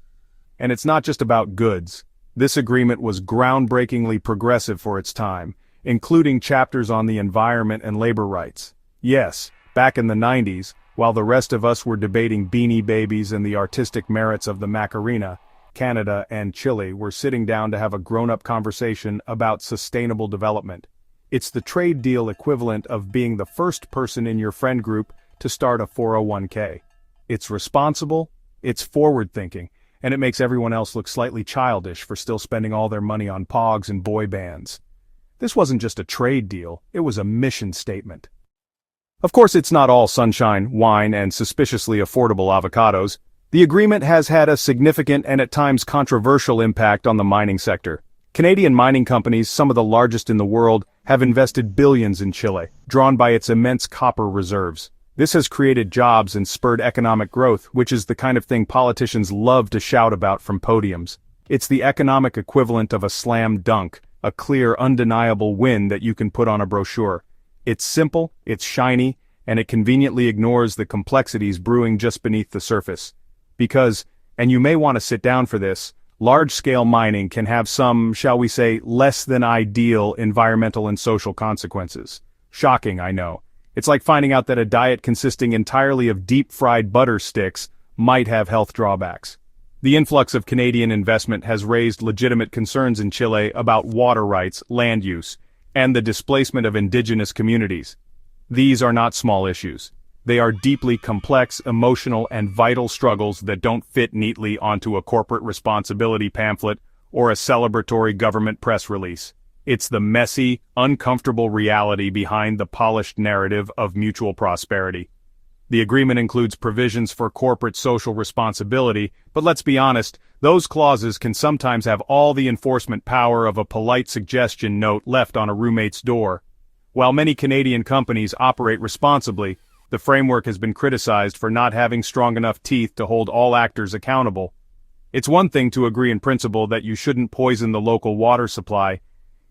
And it's not just about goods. This agreement was groundbreakingly progressive for its time, including chapters on the environment and labor rights. Yes, back in the 90s, while the rest of us were debating Beanie Babies and the artistic merits of the Macarena, Canada and Chile were sitting down to have a grown-up conversation about sustainable development. It's the trade deal equivalent of being the first person in your friend group to start a 401k. It's responsible, it's forward-thinking, and it makes everyone else look slightly childish for still spending all their money on pogs and boy bands. This wasn't just a trade deal, it was a mission statement. Of course, it's not all sunshine, wine, and suspiciously affordable avocados. The agreement has had a significant and at times controversial impact on the mining sector. Canadian mining companies, some of the largest in the world, have invested billions in Chile, drawn by its immense copper reserves. This has created jobs and spurred economic growth, which is the kind of thing politicians love to shout about from podiums. It's the economic equivalent of a slam dunk, a clear, undeniable win that you can put on a brochure. It's simple, it's shiny, and it conveniently ignores the complexities brewing just beneath the surface. Because, and you may want to sit down for this, large-scale mining can have some, shall we say, less than ideal environmental and social consequences. Shocking, I know. It's like finding out that a diet consisting entirely of deep-fried butter sticks might have health drawbacks. The influx of Canadian investment has raised legitimate concerns in Chile about water rights, land use, and the displacement of indigenous communities. These are not small issues. They are deeply complex, emotional, and vital struggles that don't fit neatly onto a corporate responsibility pamphlet or a celebratory government press release. It's the messy, uncomfortable reality behind the polished narrative of mutual prosperity. The agreement includes provisions for corporate social responsibility, but let's be honest, those clauses can sometimes have all the enforcement power of a polite suggestion note left on a roommate's door. While many Canadian companies operate responsibly, the framework has been criticized for not having strong enough teeth to hold all actors accountable. It's one thing to agree in principle that you shouldn't poison the local water supply.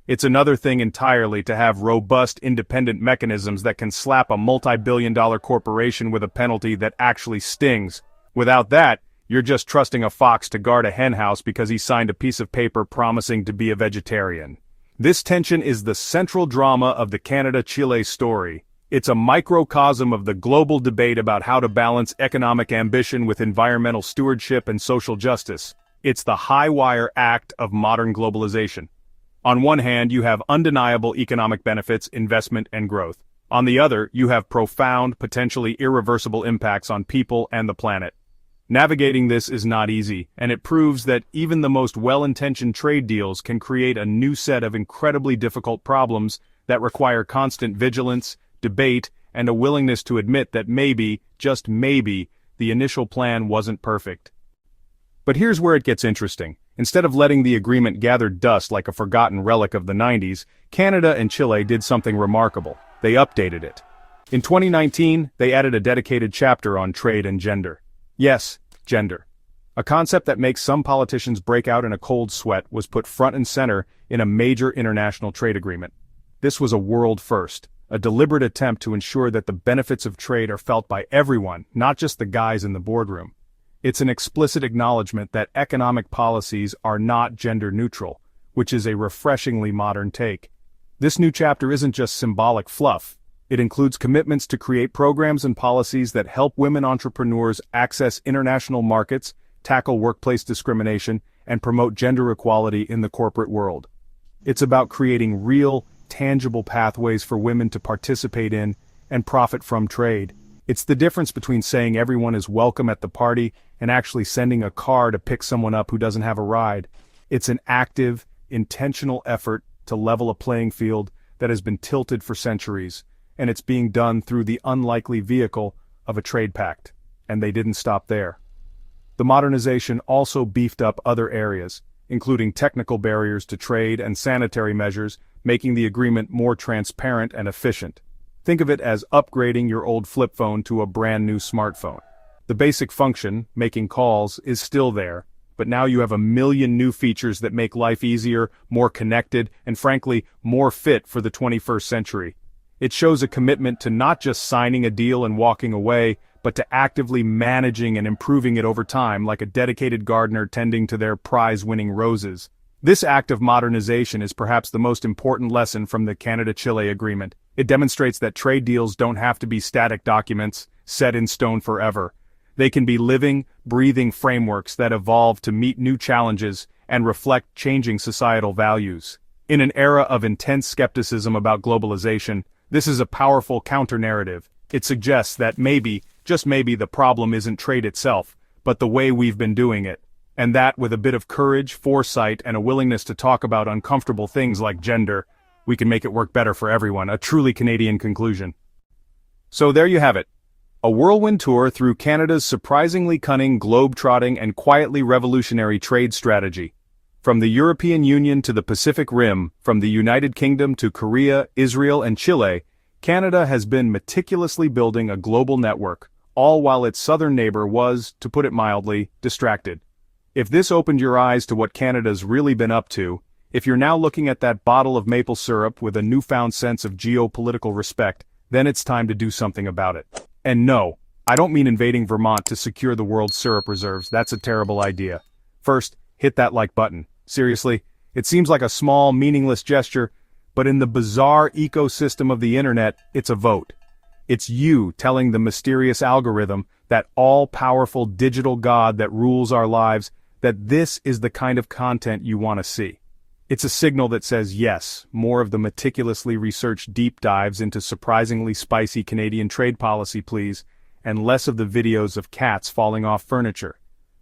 It's another thing entirely to have robust, independent mechanisms that can slap a multi-billion-dollar corporation with a penalty that actually stings. Without that, you're just trusting a fox to guard a henhouse because he signed a piece of paper promising to be a vegetarian. This tension is the central drama of the Canada-Chile story. It's a microcosm of the global debate about how to balance economic ambition with environmental stewardship and social justice. It's the high-wire act of modern globalization. On one hand, you have undeniable economic benefits, investment, and growth. On the other, you have profound, potentially irreversible impacts on people and the planet. Navigating this is not easy, and it proves that even the most well-intentioned trade deals can create a new set of incredibly difficult problems that require constant vigilance, debate, and a willingness to admit that maybe, just maybe, the initial plan wasn't perfect. But here's where it gets interesting. Instead of letting the agreement gather dust like a forgotten relic of the 90s, Canada and Chile did something remarkable. They updated it. In 2019, they added a dedicated chapter on trade and gender. Yes, gender. A concept that makes some politicians break out in a cold sweat was put front and center in a major international trade agreement. This was a world first, a deliberate attempt to ensure that the benefits of trade are felt by everyone, not just the guys in the boardroom. It's an explicit acknowledgement that economic policies are not gender neutral, which is a refreshingly modern take. This new chapter isn't just symbolic fluff. It includes commitments to create programs and policies that help women entrepreneurs access international markets, tackle workplace discrimination, and promote gender equality in the corporate world. It's about creating real, tangible pathways for women to participate in and profit from trade. It's the difference between saying everyone is welcome at the party and actually sending a car to pick someone up who doesn't have a ride. It's an active, intentional effort to level a playing field that has been tilted for centuries, and it's being done through the unlikely vehicle of a trade pact. And they didn't stop there. The modernization also beefed up other areas, including technical barriers to trade and sanitary measures, making the agreement more transparent and efficient. Think of it as upgrading your old flip phone to a brand new smartphone. The basic function, making calls, is still there, but now you have a million new features that make life easier, more connected, and frankly, more fit for the 21st century. It shows a commitment to not just signing a deal and walking away, but to actively managing and improving it over time like a dedicated gardener tending to their prize-winning roses. This act of modernization is perhaps the most important lesson from the Canada-Chile agreement. It demonstrates that trade deals don't have to be static documents, set in stone forever. They can be living, breathing frameworks that evolve to meet new challenges and reflect changing societal values. In an era of intense skepticism about globalization, this is a powerful counter-narrative. It suggests that maybe, just maybe, the problem isn't trade itself, but the way we've been doing it. And that, with a bit of courage, foresight, and a willingness to talk about uncomfortable things like gender, we can make it work better for everyone. A truly Canadian conclusion. So there you have it. A whirlwind tour through Canada's surprisingly cunning, globe-trotting, and quietly revolutionary trade strategy. From the European Union to the Pacific Rim, from the United Kingdom to Korea, Israel, and Chile, Canada has been meticulously building a global network, all while its southern neighbor was, to put it mildly, distracted. If this opened your eyes to what Canada's really been up to, if you're now looking at that bottle of maple syrup with a newfound sense of geopolitical respect, then it's time to do something about it. And no, I don't mean invading Vermont to secure the world's syrup reserves. That's a terrible idea. First, hit that like button. Seriously, it seems like a small, meaningless gesture, but in the bizarre ecosystem of the internet, it's a vote. It's you telling the mysterious algorithm, that all-powerful digital god that rules our lives, that this is the kind of content you want to see. It's a signal that says yes, more of the meticulously researched deep dives into surprisingly spicy Canadian trade policy please, and less of the videos of cats falling off furniture.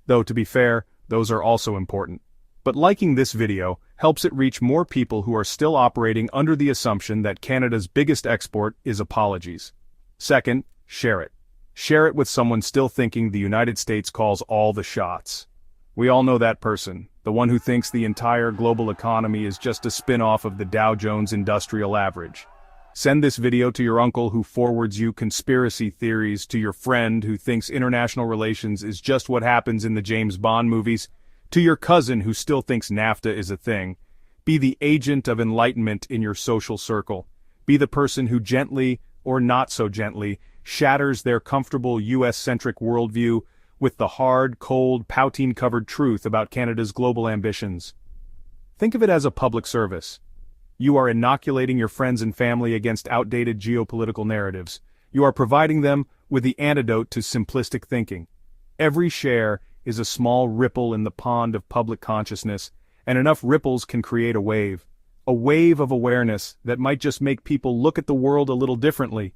Though to be fair, those are also important. But liking this video helps it reach more people who are still operating under the assumption that Canada's biggest export is apologies. Second, share it. Share it with someone still thinking the United States calls all the shots. We all know that person, the one who thinks the entire global economy is just a spin-off of the Dow Jones Industrial Average. Send this video to your uncle who forwards you conspiracy theories, to your friend who thinks international relations is just what happens in the James Bond movies, to your cousin who still thinks NAFTA is a thing. Be the agent of enlightenment in your social circle. Be the person who gently, or not so gently, shatters their comfortable US-centric worldview with the hard, cold, poutine-covered truth about Canada's global ambitions. Think of it as a public service. You are inoculating your friends and family against outdated geopolitical narratives. You are providing them with the antidote to simplistic thinking. Every share is a small ripple in the pond of public consciousness, and enough ripples can create a wave of awareness that might just make people look at the world a little differently,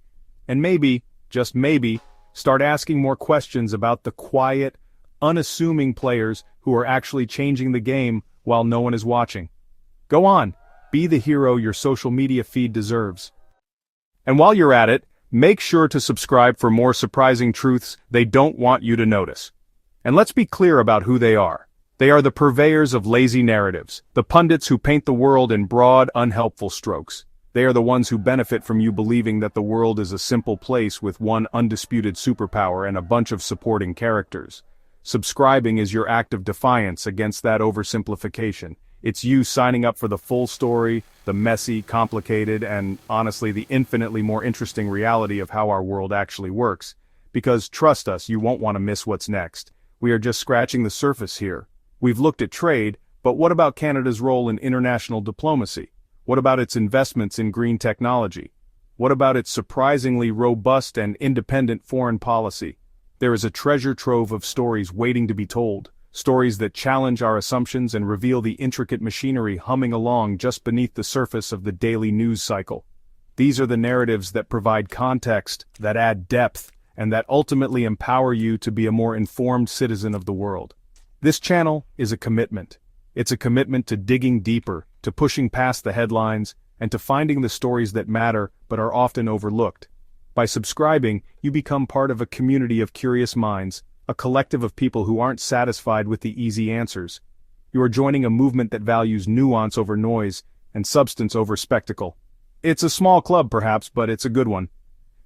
and maybe, just maybe, start asking more questions about the quiet, unassuming players who are actually changing the game while no one is watching. Go on, be the hero your social media feed deserves. And while you're at it, make sure to subscribe for more surprising truths they don't want you to notice. And let's be clear about who they are. They are the purveyors of lazy narratives, the pundits who paint the world in broad, unhelpful strokes. They are the ones who benefit from you believing that the world is a simple place with one undisputed superpower and a bunch of supporting characters. Subscribing is your act of defiance against that oversimplification. It's you signing up for the full story, the messy, complicated, and, honestly, the infinitely more interesting reality of how our world actually works. Because, trust us, you won't want to miss what's next. We are just scratching the surface here. We've looked at trade, but what about Canada's role in international diplomacy? What about its investments in green technology? What about its surprisingly robust and independent foreign policy? There is a treasure trove of stories waiting to be told, stories that challenge our assumptions and reveal the intricate machinery humming along just beneath the surface of the daily news cycle. These are the narratives that provide context, that add depth, and that ultimately empower you to be a more informed citizen of the world. This channel is a commitment. It's a commitment to digging deeper, to pushing past the headlines, and to finding the stories that matter but are often overlooked. By subscribing, you become part of a community of curious minds, a collective of people who aren't satisfied with the easy answers. You are joining a movement that values nuance over noise, and substance over spectacle. It's a small club perhaps, but it's a good one.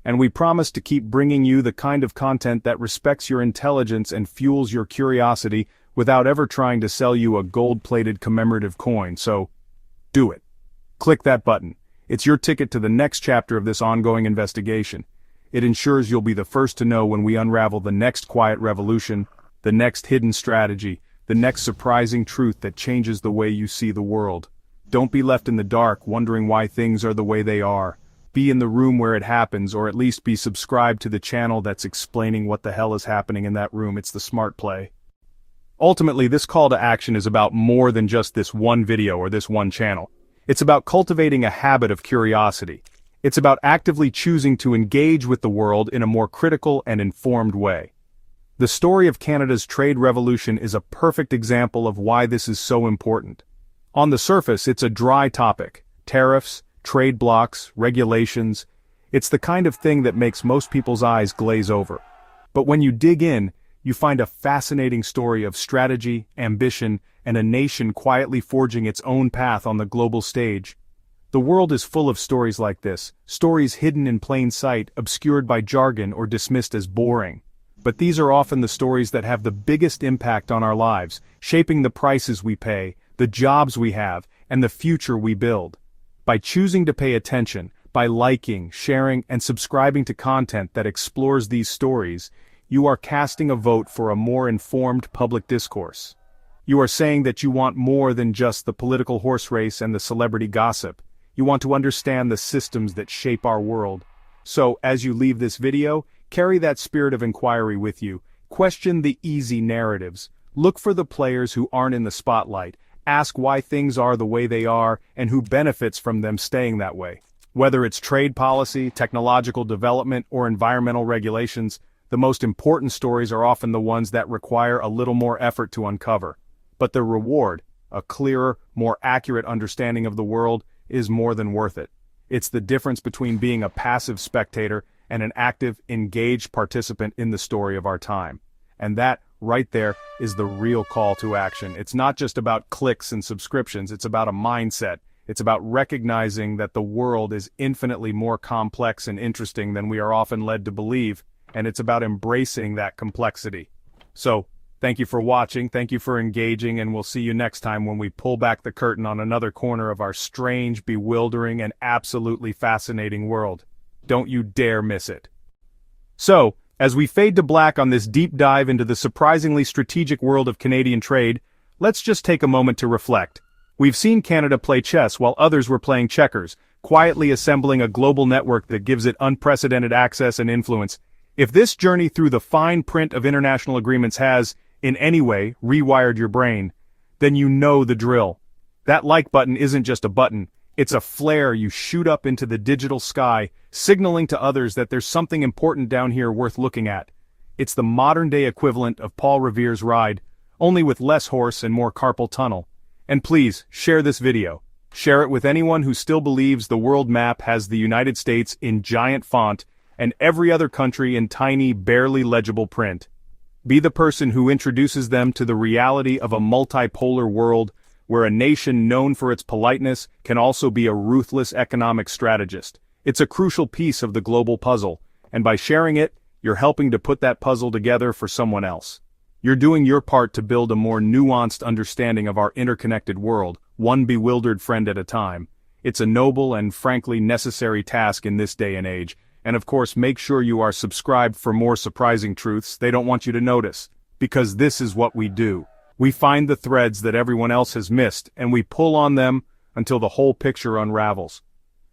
And we promise to keep bringing you the kind of content that respects your intelligence and fuels your curiosity without ever trying to sell you a gold-plated commemorative coin, so do it. Click that button. It's your ticket to the next chapter of this ongoing investigation. It ensures you'll be the first to know when we unravel the next quiet revolution, the next hidden strategy, the next surprising truth that changes the way you see the world. Don't be left in the dark wondering why things are the way they are. Be in the room where it happens, or at least be subscribed to the channel that's explaining what the hell is happening in that room. It's the smart play. Ultimately, this call to action is about more than just this one video or this one channel. It's about cultivating a habit of curiosity. It's about actively choosing to engage with the world in a more critical and informed way. The story of Canada's trade revolution is a perfect example of why this is so important. On the surface, it's a dry topic. Tariffs, trade blocks, regulations. It's the kind of thing that makes most people's eyes glaze over. But when you dig in, you find a fascinating story of strategy, ambition, and a nation quietly forging its own path on the global stage. The world is full of stories like this, stories hidden in plain sight, obscured by jargon or dismissed as boring. But these are often the stories that have the biggest impact on our lives, shaping the prices we pay, the jobs we have, and the future we build. By choosing to pay attention, by liking, sharing, and subscribing to content that explores these stories, you are casting a vote for a more informed public discourse. You are saying that you want more than just the political horse race and the celebrity gossip. You want to understand the systems that shape our world. So, as you leave this video, carry that spirit of inquiry with you. Question the easy narratives. Look for the players who aren't in the spotlight. Ask why things are the way they are and who benefits from them staying that way. Whether it's trade policy, technological development, or environmental regulations, the most important stories are often the ones that require a little more effort to uncover. But the reward, a clearer, more accurate understanding of the world, is more than worth it. It's the difference between being a passive spectator and an active, engaged participant in the story of our time. And that, right there, is the real call to action. It's not just about clicks and subscriptions, it's about a mindset. It's about recognizing that the world is infinitely more complex and interesting than we are often led to believe, and it's about embracing that complexity. So, thank you for watching, thank you for engaging, and we'll see you next time when we pull back the curtain on another corner of our strange, bewildering, and absolutely fascinating world. Don't you dare miss it. So, as we fade to black on this deep dive into the surprisingly strategic world of Canadian trade, let's just take a moment to reflect. We've seen Canada play chess while others were playing checkers, quietly assembling a global network that gives it unprecedented access and influence. If this journey through the fine print of international agreements has, in any way, rewired your brain, then you know the drill. That like button isn't just a button, it's a flare you shoot up into the digital sky, signaling to others that there's something important down here worth looking at. It's the modern-day equivalent of Paul Revere's ride, only with less horse and more carpal tunnel. And please, share this video. Share it with anyone who still believes the world map has the United States in giant font and every other country in tiny, barely legible print. Be the person who introduces them to the reality of a multipolar world where a nation known for its politeness can also be a ruthless economic strategist. It's a crucial piece of the global puzzle, and by sharing it, you're helping to put that puzzle together for someone else. You're doing your part to build a more nuanced understanding of our interconnected world, one bewildered friend at a time. It's a noble and frankly necessary task in this day and age, and of course make sure you are subscribed for more surprising truths they don't want you to notice, because this is what we do. We find the threads that everyone else has missed, and we pull on them until the whole picture unravels.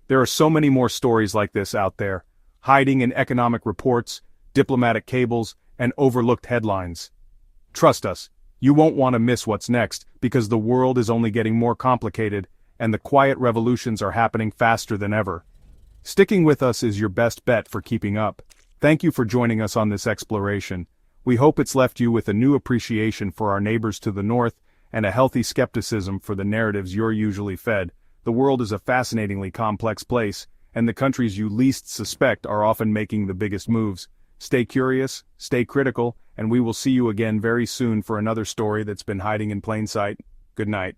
There are so many more stories like this out there, hiding in economic reports, diplomatic cables, and overlooked headlines. Trust us, you won't want to miss what's next, because the world is only getting more complicated, and the quiet revolutions are happening faster than ever. Sticking with us is your best bet for keeping up. Thank you for joining us on this exploration. We hope it's left you with a new appreciation for our neighbors to the north, and a healthy skepticism for the narratives you're usually fed. The world is a fascinatingly complex place, and the countries you least suspect are often making the biggest moves. Stay curious, stay critical, and we will see you again very soon for another story that's been hiding in plain sight. Good night.